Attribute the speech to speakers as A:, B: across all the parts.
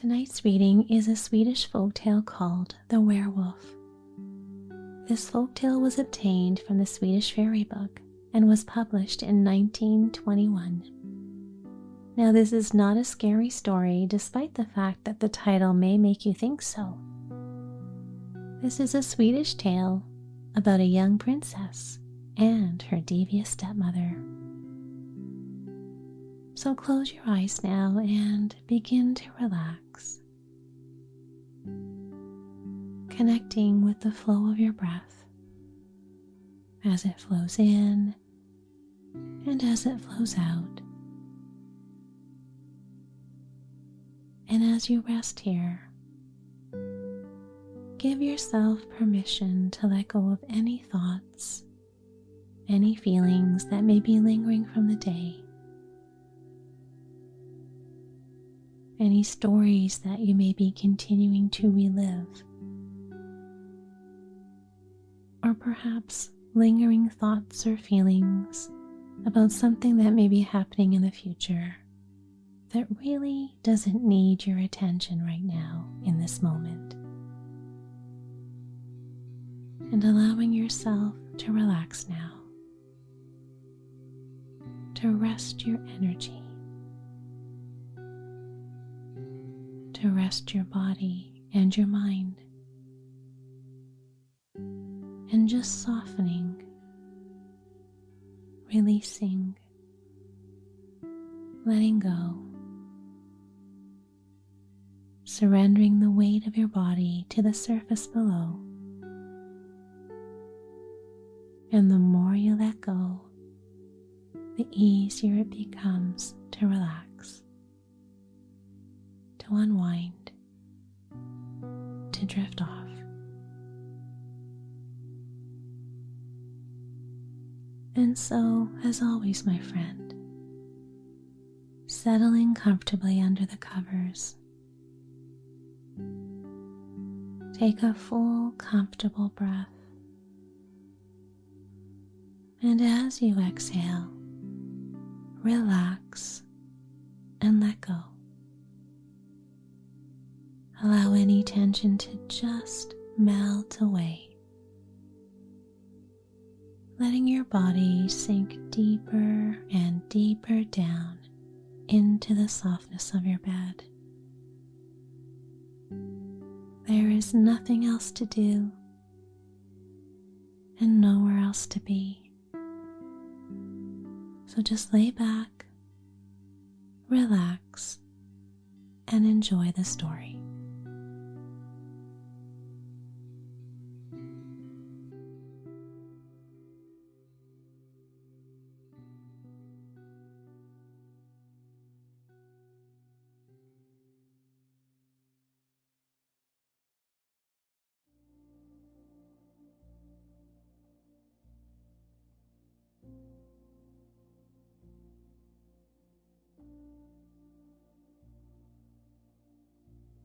A: Tonight's reading is a Swedish folktale called The Werewolf. This folktale was obtained from the Swedish Fairy Book and was published in 1921. Now, this is not a scary story despite the fact that the title may make you think so. This is a Swedish tale about a young princess and her devious stepmother. So close your eyes now and begin to relax, connecting with the flow of your breath as it flows in and as it flows out. And as you rest here, give yourself permission to let go of any thoughts, any feelings that may be lingering from the day, any stories that you may be continuing to relive, or perhaps lingering thoughts or feelings about something that may be happening in the future that really doesn't need your attention right now in this moment. And allowing yourself to relax now, to rest your energy, to rest your body and your mind, and just softening, releasing, letting go, surrendering the weight of your body to the surface below. And the more you let go, the easier it becomes to relax, to unwind, to drift off. And so, as always, my friend, settling comfortably under the covers, take a full, comfortable breath. And as you exhale, relax and let go. Allow any tension to just melt away, letting your body sink deeper and deeper down into the softness of your bed. There is nothing else to do and nowhere else to be. So just lay back, relax, and enjoy the story.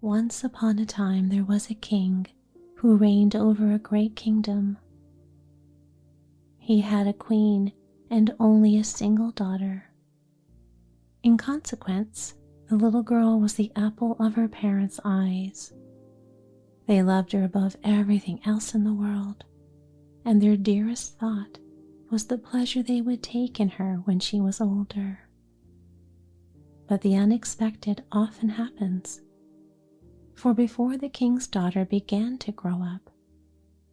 A: Once upon a time there was a king who reigned over a great kingdom. He had a queen and only a single daughter. In consequence, the little girl was the apple of her parents' eyes. They loved her above everything else in the world, and their dearest thought was the pleasure they would take in her when she was older. But the unexpected often happens. For before the king's daughter began to grow up,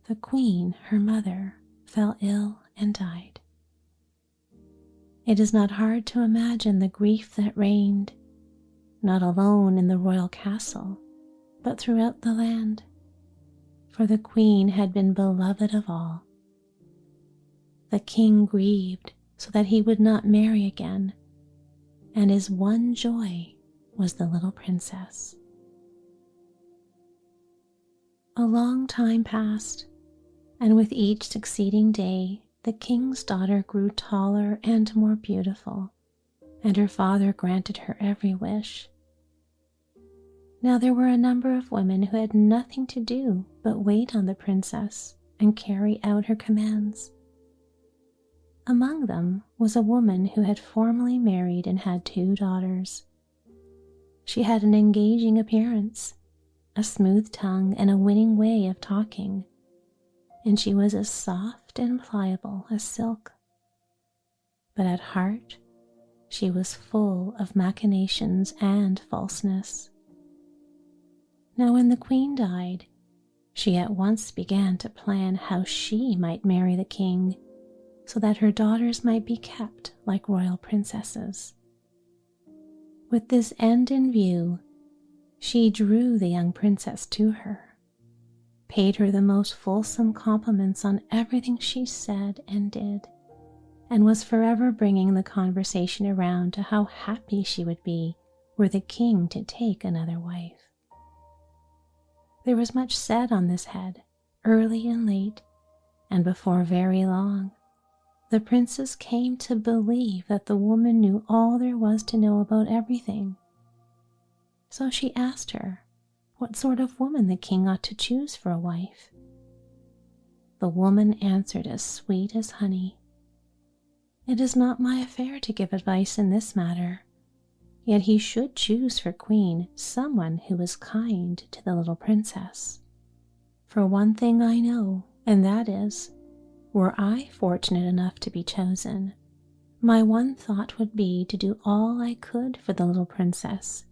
A: the queen, her mother, fell ill and died. It is not hard to imagine the grief that reigned, not alone in the royal castle, but throughout the land, for the queen had been beloved of all. The king grieved so that he would not marry again, and his one joy was the little princess. A long time passed, and with each succeeding day, the king's daughter grew taller and more beautiful, and her father granted her every wish. Now there were a number of women who had nothing to do but wait on the princess and carry out her commands. Among them was a woman who had formerly married and had 2 daughters. She had an engaging appearance, a smooth tongue, and a winning way of talking, and she was as soft and pliable as silk. But at heart, she was full of machinations and falseness. Now when the queen died, she at once began to plan how she might marry the king, so that her daughters might be kept like royal princesses. With this end in view, she drew the young princess to her, paid her the most fulsome compliments on everything she said and did, and was forever bringing the conversation around to how happy she would be were the king to take another wife. There was much said on this head, early and late, and before very long, the princess came to believe that the woman knew all there was to know about everything. So she asked her what sort of woman the king ought to choose for a wife. The woman answered as sweet as honey, "It is not my affair to give advice in this matter, yet he should choose for queen someone who is kind to the little princess. For one thing I know, and that is, were I fortunate enough to be chosen, my one thought would be to do all I could for the little princess,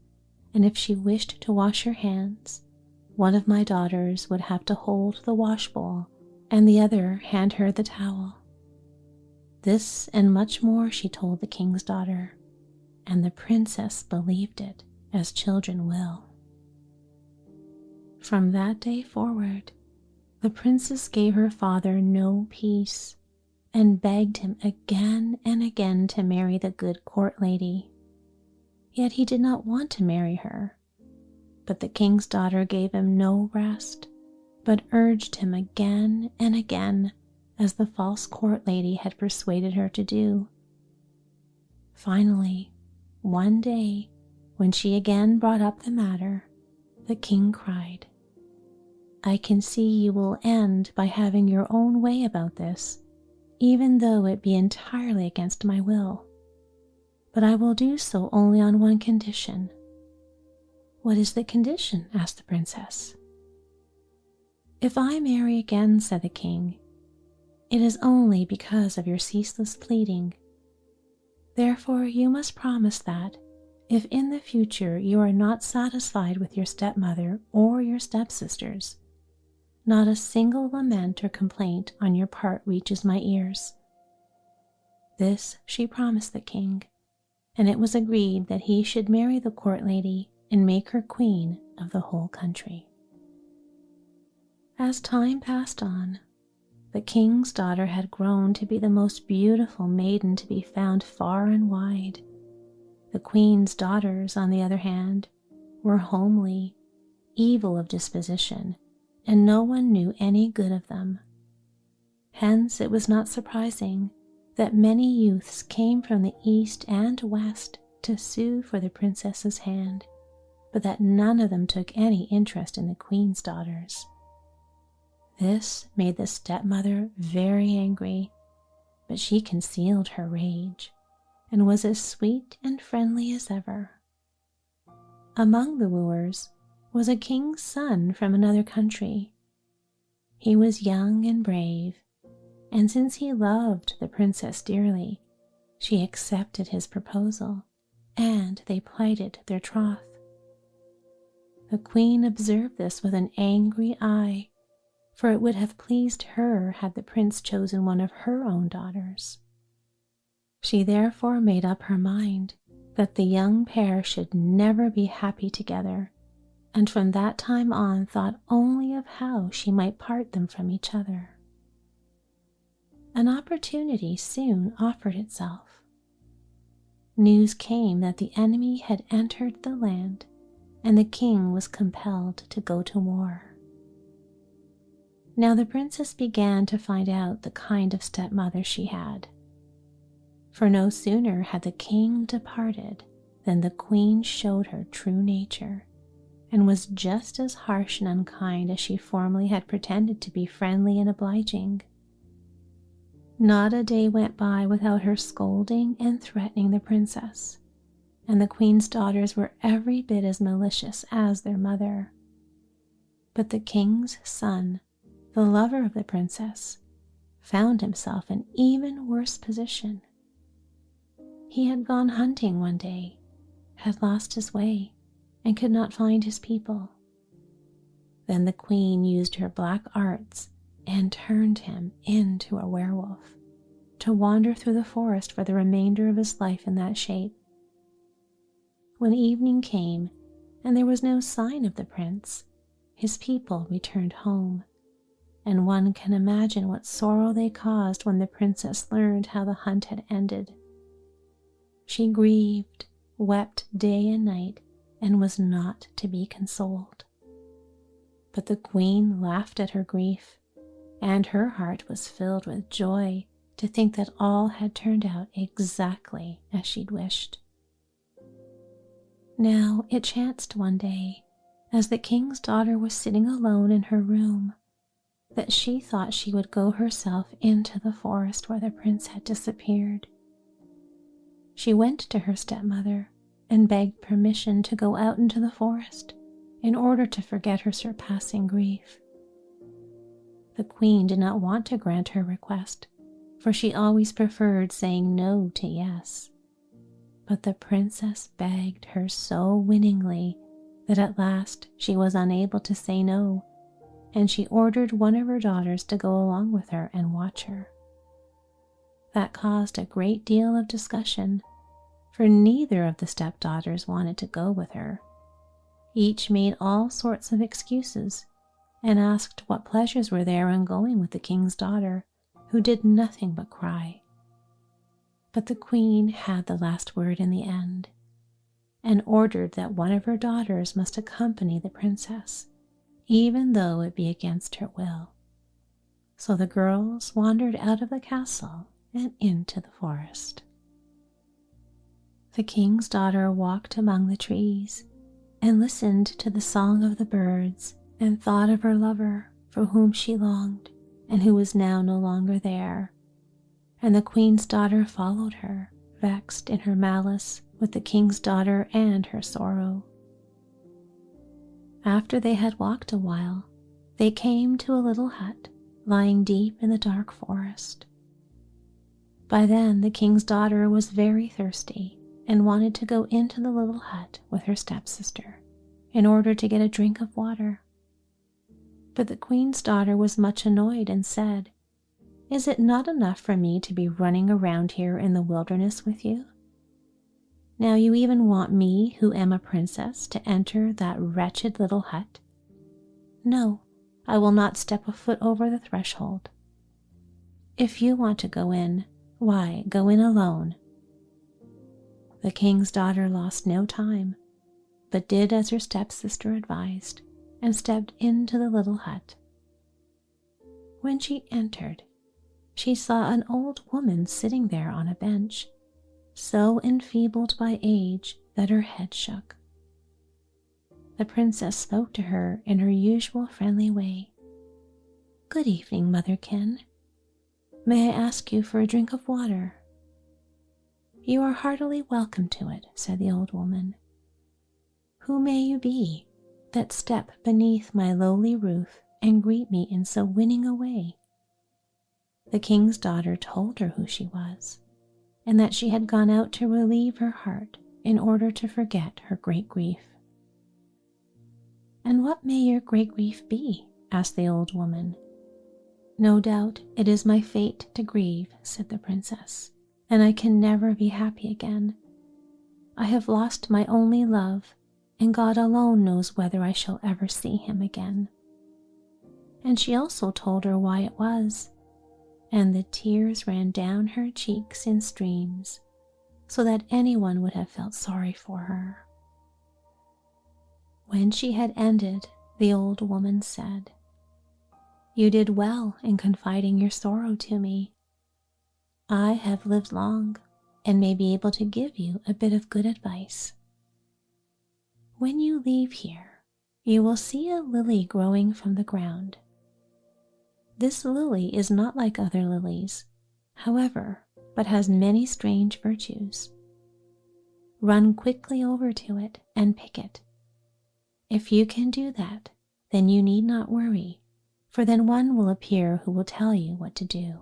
A: and if she wished to wash her hands, one of my daughters would have to hold the washbowl and the other hand her the towel." This and much more she told the king's daughter, and the princess believed it, as children will. From that day forward, the princess gave her father no peace, and begged him again and again to marry the good court lady. Yet he did not want to marry her, but the king's daughter gave him no rest, but urged him again and again, as the false court lady had persuaded her to do. Finally, one day, when she again brought up the matter, the king cried, "I can see you will end by having your own way about this, even though it be entirely against my will. But I will do so only on one condition." "What is the condition?" asked the princess. "If I marry again," said the king, "it is only because of your ceaseless pleading. Therefore you must promise that, if in the future you are not satisfied with your stepmother or your stepsisters, not a single lament or complaint on your part reaches my ears." This she promised the king, and it was agreed that he should marry the court lady and make her queen of the whole country. As time passed on, the king's daughter had grown to be the most beautiful maiden to be found far and wide. The queen's daughters, on the other hand, were homely, evil of disposition, and no one knew any good of them. Hence it was not surprising that many youths came from the east and west to sue for the princess's hand, but that none of them took any interest in the queen's daughters. This made the stepmother very angry, but she concealed her rage, and was as sweet and friendly as ever. Among the wooers was a king's son from another country. He was young and brave, and since he loved the princess dearly, she accepted his proposal, and they plighted their troth. The queen observed this with an angry eye, for it would have pleased her had the prince chosen one of her own daughters. She therefore made up her mind that the young pair should never be happy together, and from that time on thought only of how she might part them from each other. An opportunity soon offered itself. News came that the enemy had entered the land, and the king was compelled to go to war. Now the princess began to find out the kind of stepmother she had. For no sooner had the king departed than the queen showed her true nature, and was just as harsh and unkind as she formerly had pretended to be friendly and obliging. Not a day went by without her scolding and threatening the princess, and the queen's daughters were every bit as malicious as their mother. But the king's son, the lover of the princess, found himself in even worse position. He had gone hunting one day, had lost his way, and could not find his people. Then the queen used her black arts and turned him into a werewolf, to wander through the forest for the remainder of his life in that shape. When evening came and there was no sign of the prince, his people returned home, and one can imagine what sorrow they caused when the princess learned how the hunt had ended. She grieved, wept day and night, and was not to be consoled. But the queen laughed at her grief, and her heart was filled with joy to think that all had turned out exactly as she'd wished. Now it chanced one day, as the king's daughter was sitting alone in her room, that she thought she would go herself into the forest where the prince had disappeared. She went to her stepmother and begged permission to go out into the forest in order to forget her surpassing grief. The queen did not want to grant her request, for she always preferred saying no to yes. But the princess begged her so winningly that at last she was unable to say no, and she ordered one of her daughters to go along with her and watch her. That caused a great deal of discussion, for neither of the stepdaughters wanted to go with her. Each made all sorts of excuses and asked what pleasures were there in going with the king's daughter, who did nothing but cry. But the queen had the last word in the end, and ordered that one of her daughters must accompany the princess, even though it be against her will. So the girls wandered out of the castle and into the forest. The king's daughter walked among the trees and listened to the song of the birds and thought of her lover for whom she longed and who was now no longer there. And the queen's daughter followed her, vexed in her malice with the king's daughter and her sorrow. After they had walked a while, they came to a little hut lying deep in the dark forest. By then the king's daughter was very thirsty and wanted to go into the little hut with her stepsister in order to get a drink of water. But the queen's daughter was much annoyed and said, "Is it not enough for me to be running around here in the wilderness with you? Now you even want me, who am a princess, to enter that wretched little hut? No, I will not step a foot over the threshold. If you want to go in, why, go in alone." The king's daughter lost no time, but did as her stepsister advised and stepped into the little hut. When she entered, she saw an old woman sitting there on a bench, so enfeebled by age that her head shook. The princess spoke to her in her usual friendly way. "Good evening, motherkin. May I ask you for a drink of water?" "You are heartily welcome to it," said the old woman. "Who may you be that step beneath my lowly roof and greet me in so winning a way?" The king's daughter told her who she was, and that she had gone out to relieve her heart in order to forget her great grief. "And what may your great grief be?" asked the old woman. "No doubt it is my fate to grieve," said the princess, "and I can never be happy again. I have lost my only love, and God alone knows whether I shall ever see him again." And she also told her why it was, and the tears ran down her cheeks in streams, so that anyone would have felt sorry for her. When she had ended, the old woman said, "You did well in confiding your sorrow to me. I have lived long and may be able to give you a bit of good advice. When you leave here, you will see a lily growing from the ground. This lily is not like other lilies, however, but has many strange virtues. run quickly over to it and pick it. If you can do that, then you need not worry, for then one will appear who will tell you what to do."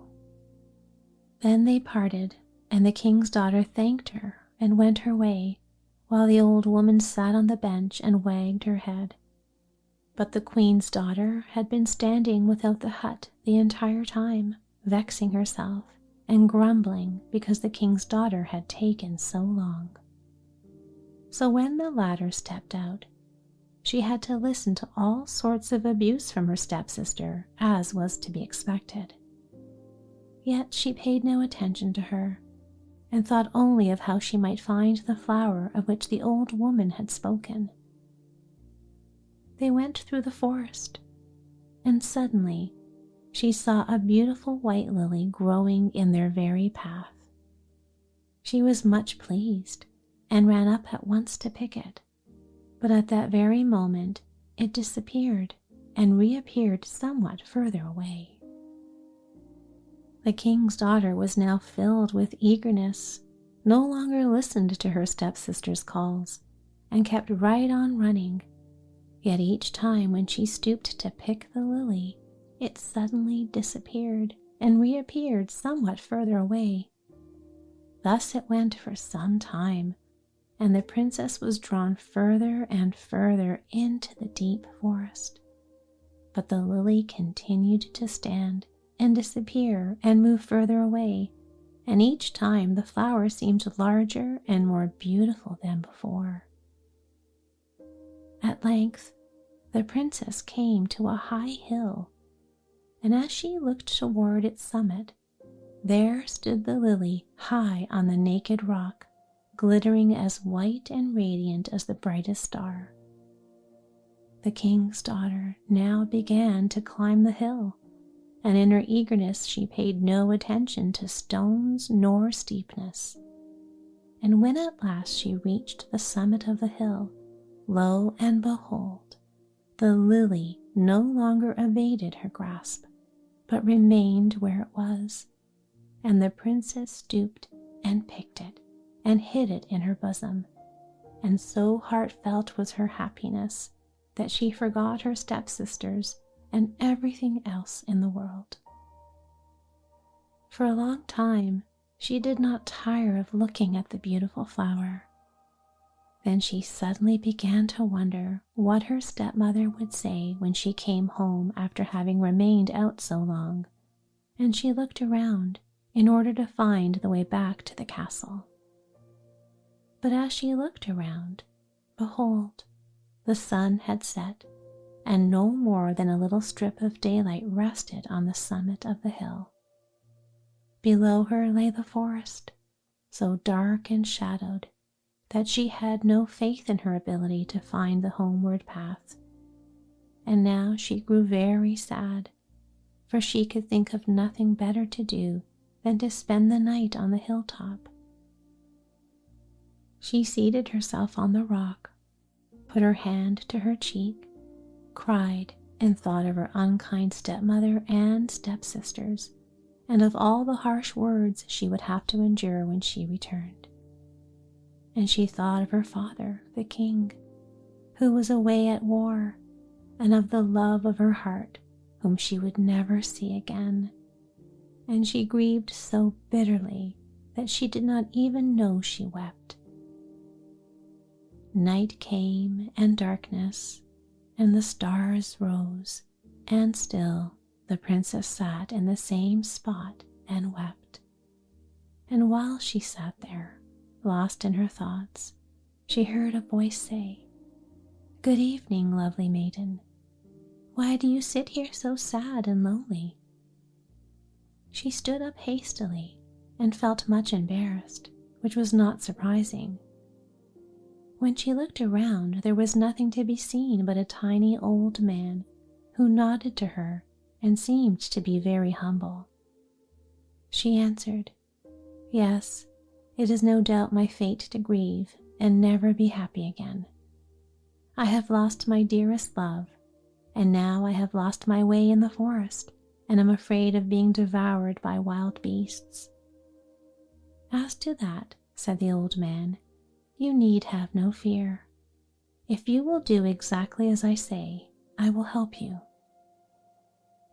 A: Then they parted, and the king's daughter thanked her and went her way, while the old woman sat on the bench and wagged her head. But the queen's daughter had been standing without the hut the entire time, vexing herself and grumbling because the king's daughter had taken so long. So when the latter stepped out, she had to listen to all sorts of abuse from her stepsister, as was to be expected. Yet she paid no attention to her, and thought only of how she might find the flower of which the old woman had spoken. They went through the forest, and suddenly she saw a beautiful white lily growing in their very path. She was much pleased, and ran up at once to pick it, but at that very moment it disappeared and reappeared somewhat further away. The king's daughter was now filled with eagerness, no longer listened to her stepsister's calls, and kept right on running. Yet each time when she stooped to pick the lily, it suddenly disappeared and reappeared somewhat further away. Thus it went for some time, and the princess was drawn further and further into the deep forest. But the lily continued to stand and disappear and move further away, and each time the flower seemed larger and more beautiful than before. At length, the princess came to a high hill, and as she looked toward its summit, there stood the lily high on the naked rock, glittering as white and radiant as the brightest star. The king's daughter now began to climb the hill, and in her eagerness she paid no attention to stones nor steepness. And when at last she reached the summit of the hill, lo and behold, the lily no longer evaded her grasp, but remained where it was, and the princess stooped and picked it and hid it in her bosom, and so heartfelt was her happiness that she forgot her stepsisters and everything else in the world. For a long time she did not tire of looking at the beautiful flower. Then she suddenly began to wonder what her stepmother would say when she came home after having remained out so long, and she looked around in order to find the way back to the castle. But as she looked around, behold, the sun had set, and no more than a little strip of daylight rested on the summit of the hill. Below her lay the forest, so dark and shadowed that she had no faith in her ability to find the homeward path. And now she grew very sad, for she could think of nothing better to do than to spend the night on the hilltop. She seated herself on the rock, put her hand to her cheek, cried, and thought of her unkind stepmother and stepsisters, and of all the harsh words she would have to endure when she returned. And she thought of her father, the king, who was away at war, and of the love of her heart, whom she would never see again. And she grieved so bitterly that she did not even know she wept. Night came and darkness, and the stars rose, and still the princess sat in the same spot and wept. And while she sat there, lost in her thoughts, she heard a voice say, "Good evening, lovely maiden. Why do you sit here so sad and lonely?" She stood up hastily and felt much embarrassed, which was not surprising. When she looked around, there was nothing to be seen but a tiny old man who nodded to her and seemed to be very humble. She answered, "Yes, it is no doubt my fate to grieve and never be happy again. I have lost my dearest love, and now I have lost my way in the forest, and am afraid of being devoured by wild beasts." "As to that," said the old man, you need have no fear. If you will do exactly as I say, I will help you."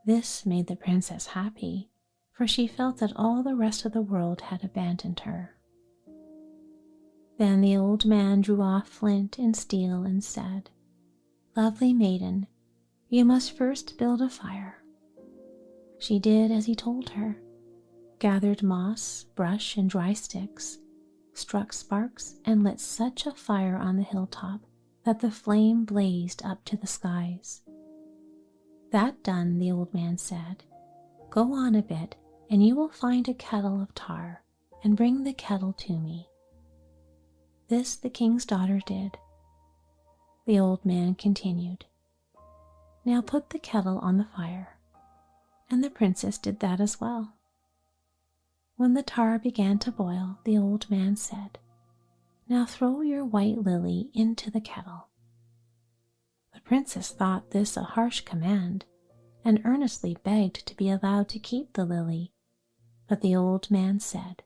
A: This made the princess happy, for she felt that all the rest of the world had abandoned her. Then the old man drew off flint and steel and said, "Lovely maiden, you must first build a fire." She did as he told her, gathered moss, brush, and dry sticks, struck sparks, and lit such a fire on the hilltop that the flame blazed up to the skies. That done, the old man said, "Go on a bit, and you will find a kettle of tar, and bring the kettle to me." This the king's daughter did. The old man continued, "Now put the kettle on the fire," and the princess did that as well. When the tar began to boil, the old man said, "Now throw your white lily into the kettle." The princess thought this a harsh command, and earnestly begged to be allowed to keep the lily, but the old man said,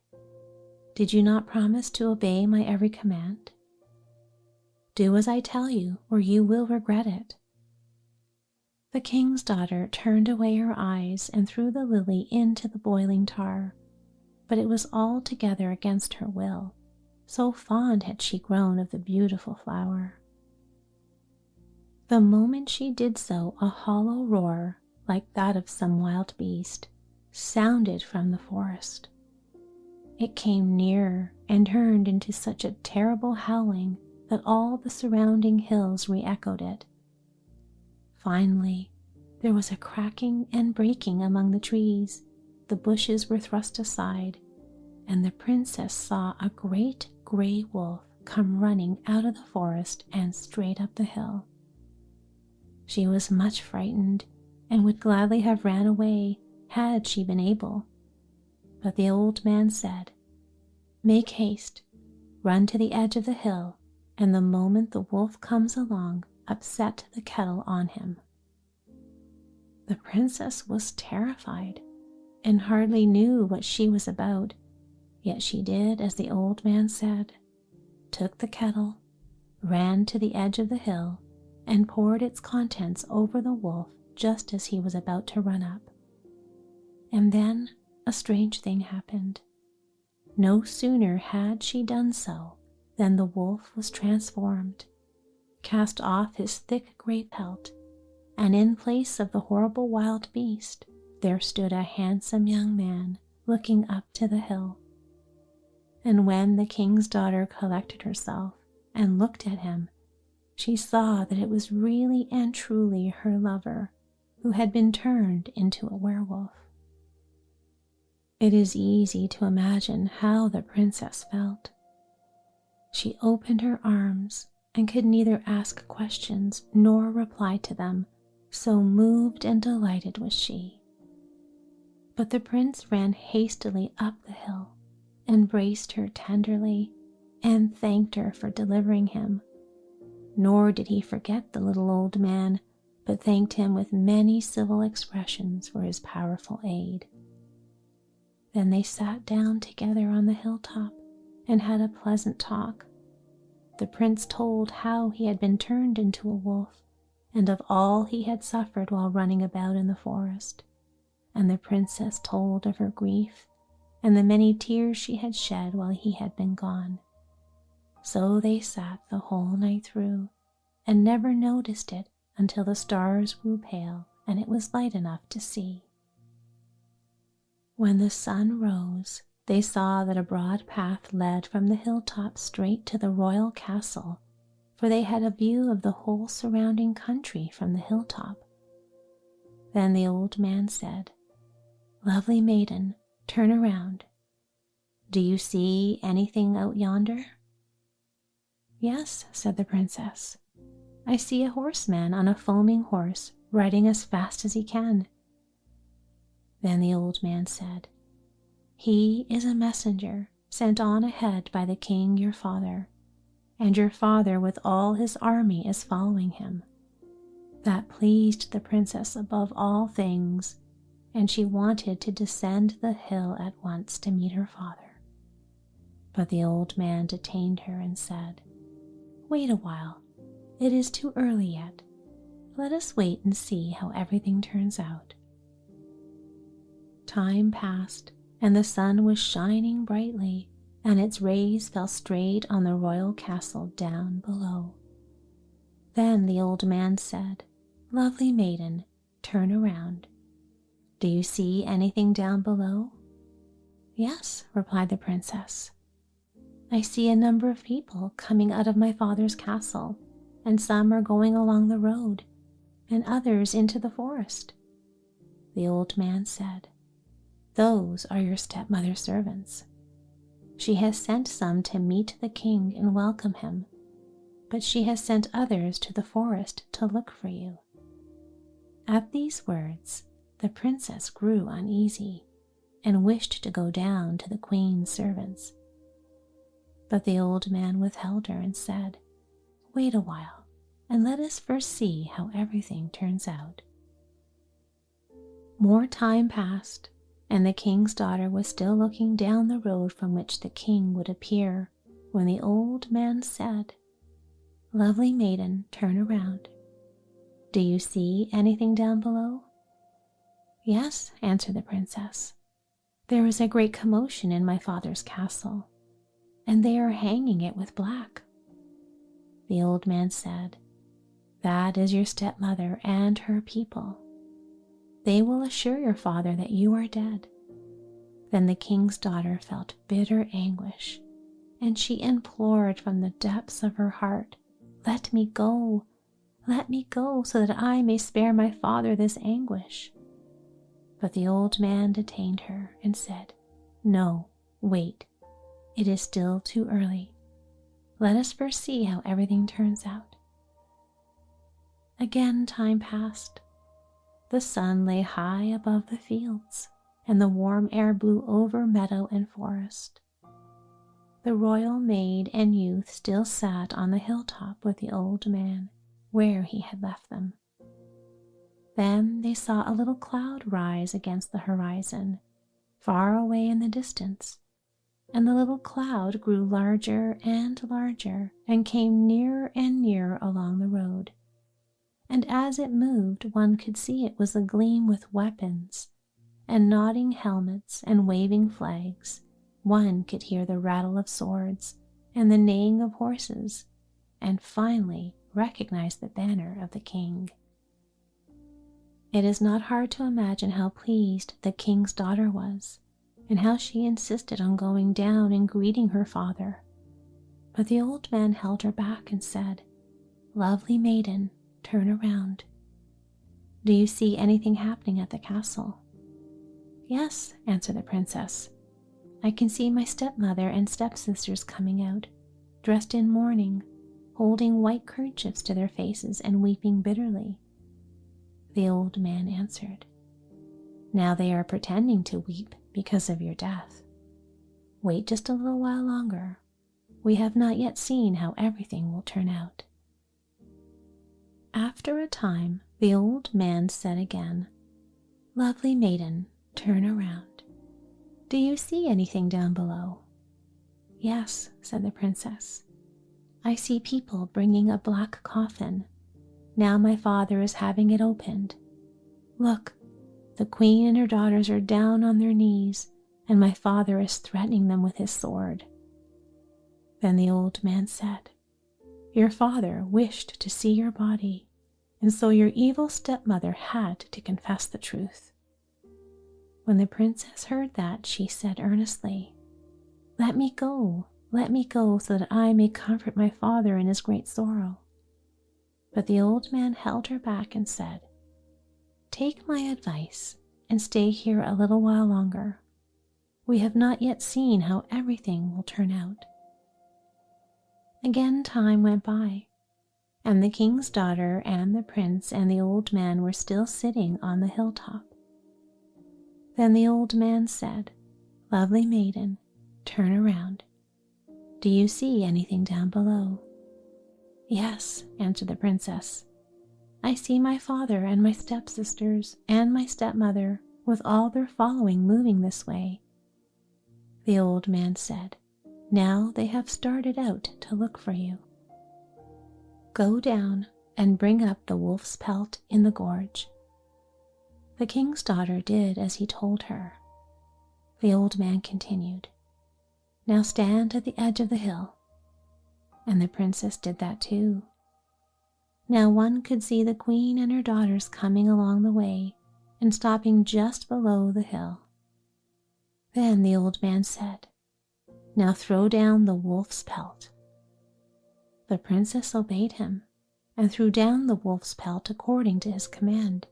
A: "Did you not promise to obey my every command? Do as I tell you, or you will regret it." The king's daughter turned away her eyes and threw the lily into the boiling tar, but it was altogether against her will, so fond had she grown of the beautiful flower. The moment she did so, a hollow roar, like that of some wild beast, sounded from the forest. It came nearer and turned into such a terrible howling that all the surrounding hills re-echoed it. Finally, there was a cracking and breaking among the trees, the bushes were thrust aside, and the princess saw a great gray wolf come running out of the forest and straight up the hill. She was much frightened and would gladly have ran away had she been able. But the old man said, "Make haste, run to the edge of the hill, and the moment the wolf comes along, upset the kettle on him." The princess was terrified and hardly knew what she was about, yet she did as the old man said, took the kettle, ran to the edge of the hill, and poured its contents over the wolf just as he was about to run up. And then a strange thing happened. No sooner had she done so than the wolf was transformed, cast off his thick gray pelt, and in place of the horrible wild beast, there stood a handsome young man looking up to the hill. And when the king's daughter collected herself and looked at him, she saw that it was really and truly her lover who had been turned into a werewolf. It is easy to imagine how the princess felt. She opened her arms and could neither ask questions nor reply to them, so moved and delighted was she. But the prince ran hastily up the hill, embraced her tenderly, and thanked her for delivering him. Nor did he forget the little old man, but thanked him with many civil expressions for his powerful aid. Then they sat down together on the hilltop and had a pleasant talk. The prince told how he had been turned into a wolf, and of all he had suffered while running about in the forest, and the princess told of her grief and the many tears she had shed while he had been gone. So they sat the whole night through, and never noticed it until the stars grew pale and it was light enough to see. When the sun rose, they saw that a broad path led from the hilltop straight to the royal castle, for they had a view of the whole surrounding country from the hilltop. Then the old man said, "Lovely maiden, turn around. Do you see anything out yonder?" "Yes," said the princess. "I see a horseman on a foaming horse riding as fast as he can." Then the old man said, "He is a messenger sent on ahead by the king your father, and your father with all his army is following him." That pleased the princess above all things, and she wanted to descend the hill at once to meet her father. But the old man detained her and said, "Wait a while. It is too early yet. Let us wait and see how everything turns out." Time passed, and the sun was shining brightly, and its rays fell straight on the royal castle down below. Then the old man said, "Lovely maiden, turn around. Do you see anything down below?" "Yes," replied the princess. "I see a number of people coming out of my father's castle, and some are going along the road, and others into the forest." The old man said, "Those are your stepmother's servants. She has sent some to meet the king and welcome him, but she has sent others to the forest to look for you." At these words, the princess grew uneasy and wished to go down to the queen's servants. But the old man withheld her and said, "Wait a while, and let us first see how everything turns out." More time passed, and the king's daughter was still looking down the road from which the king would appear, when the old man said, "Lovely maiden, turn around. Do you see anything down below?" "Yes," answered the princess. "There is a great commotion in my father's castle, and they are hanging it with black." The old man said, "That is your stepmother and her people. They will assure your father that you are dead." Then the king's daughter felt bitter anguish, and she implored from the depths of her heart, let me go, so that I may spare my father this anguish." But the old man detained her and said, "No, wait. It is still too early. Let us first see how everything turns out." Again time passed. The sun lay high above the fields, and the warm air blew over meadow and forest. The royal maid and youth still sat on the hilltop with the old man, where he had left them. Then they saw a little cloud rise against the horizon, far away in the distance, and the little cloud grew larger and larger and came nearer and nearer along the road. And as it moved, one could see it was agleam with weapons and nodding helmets and waving flags. One could hear the rattle of swords and the neighing of horses, and finally recognize the banner of the king. It is not hard to imagine how pleased the king's daughter was, and how she insisted on going down and greeting her father. But the old man held her back and said, "Lovely maiden, turn around. Do you see anything happening at the castle?" "Yes," answered the princess. "I can see my stepmother and stepsisters coming out, dressed in mourning, holding white kerchiefs to their faces and weeping bitterly." The old man answered, "Now they are pretending to weep because of your death. Wait just a little while longer. We have not yet seen how everything will turn out." After a time, the old man said again, "Lovely maiden, turn around. Do you see anything down below?" "Yes," said the princess. "I see people bringing a black coffin. Now my father is having it opened. Look, the queen and her daughters are down on their knees, and my father is threatening them with his sword." Then the old man said, "Your father wished to see your body, and so your evil stepmother had to confess the truth." When the princess heard that, she said earnestly, let me go, so that I may comfort my father in his great sorrow." But the old man held her back and said, "Take my advice and stay here a little while longer. We have not yet seen how everything will turn out." Again time went by, and the king's daughter and the prince and the old man were still sitting on the hilltop. Then the old man said, "Lovely maiden, turn around. Do you see anything down below?" "Yes," answered the princess. "I see my father and my stepsisters and my stepmother with all their following moving this way." The old man said, Now they have started out to look for you. Go down and bring up the wolf's pelt in the gorge." The king's daughter did as he told her. The old man continued, "Now stand at the edge of the hill." And the princess did that too. Now one could see the queen and her daughters coming along the way and stopping just below the hill. Then the old man said, "Now throw down the wolf's pelt." The princess obeyed him and threw down the wolf's pelt according to his command.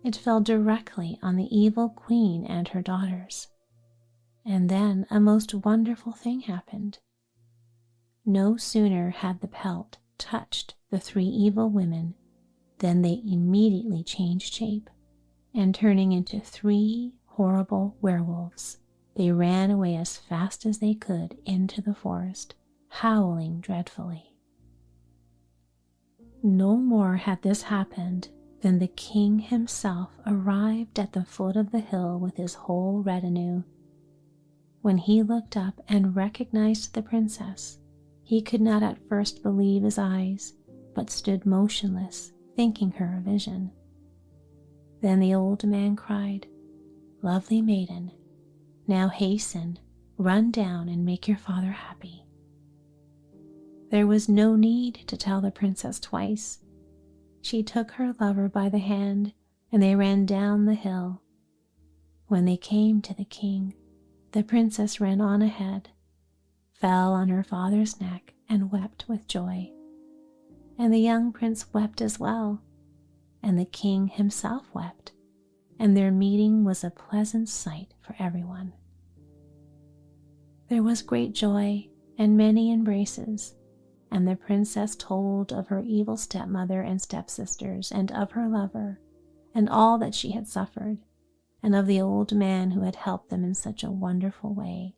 A: It fell directly on the evil queen and her daughters. And then a most wonderful thing happened. No sooner had the pelt touched the 3 evil women than they immediately changed shape, and turning into 3 horrible werewolves, they ran away as fast as they could into the forest, howling dreadfully. No more had this happened than the king himself arrived at the foot of the hill with his whole retinue. When he looked up and recognized the princess, he could not at first believe his eyes, but stood motionless, thinking her a vision. Then the old man cried, "Lovely maiden, now hasten, run down and make your father happy." There was no need to tell the princess twice. She took her lover by the hand, and they ran down the hill. When they came to the king, the princess ran on ahead, fell on her father's neck, and wept with joy. And the young prince wept as well, and the king himself wept, and their meeting was a pleasant sight for everyone. There was great joy and many embraces, and the princess told of her evil stepmother and stepsisters, and of her lover, and all that she had suffered, and of the old man who had helped them in such a wonderful way.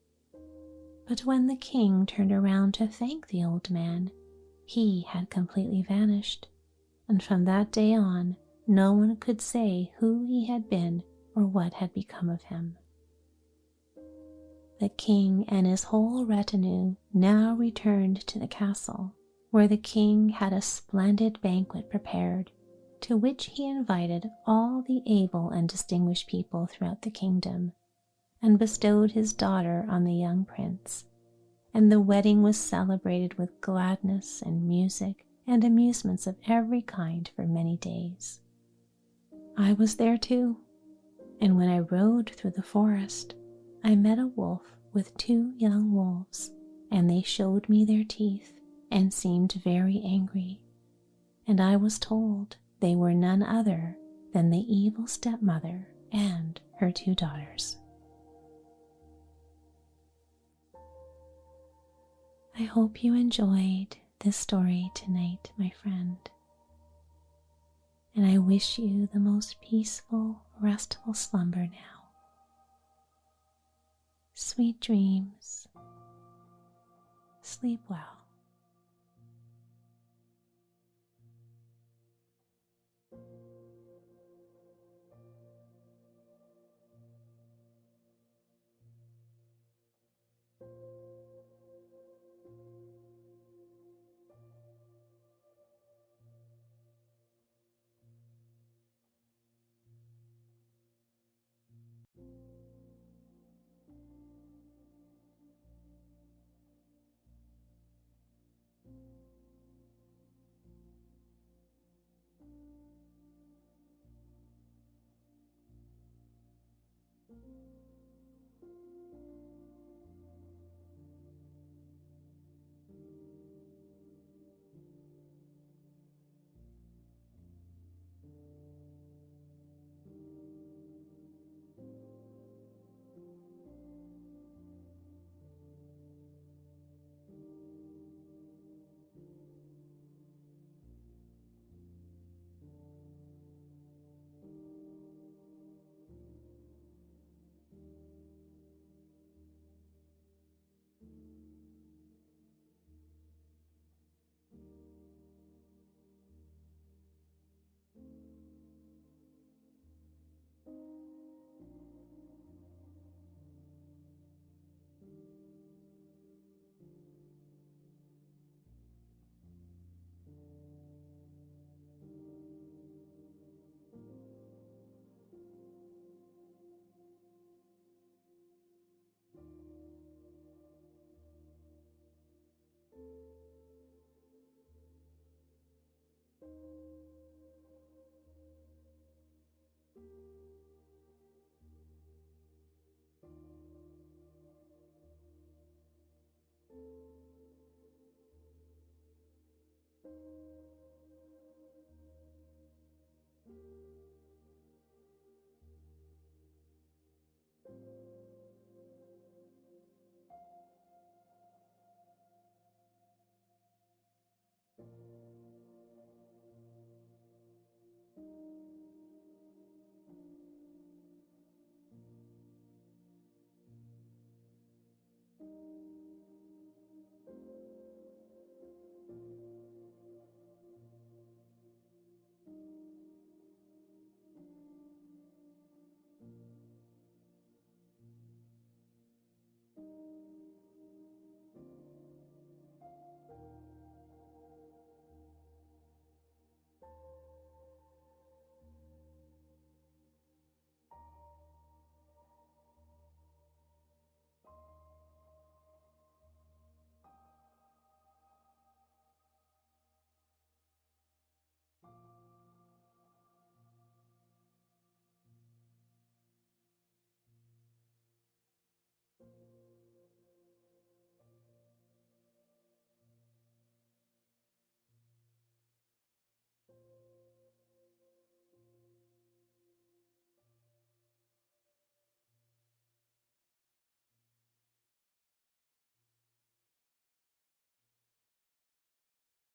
A: But when the king turned around to thank the old man, he had completely vanished, and from that day on, no one could say who he had been or what had become of him. The king and his whole retinue now returned to the castle, where the king had a splendid banquet prepared, to which he invited all the able and distinguished people throughout the kingdom, and bestowed his daughter on the young prince, and the wedding was celebrated with gladness and music and amusements of every kind for many days. I was there too, and when I rode through the forest, I met a wolf with 2 young wolves, and they showed me their teeth and seemed very angry, and I was told they were none other than the evil stepmother and her 2 daughters. I hope you enjoyed this story tonight, my friend, and I wish you the most peaceful, restful slumber now. Sweet dreams. Sleep well.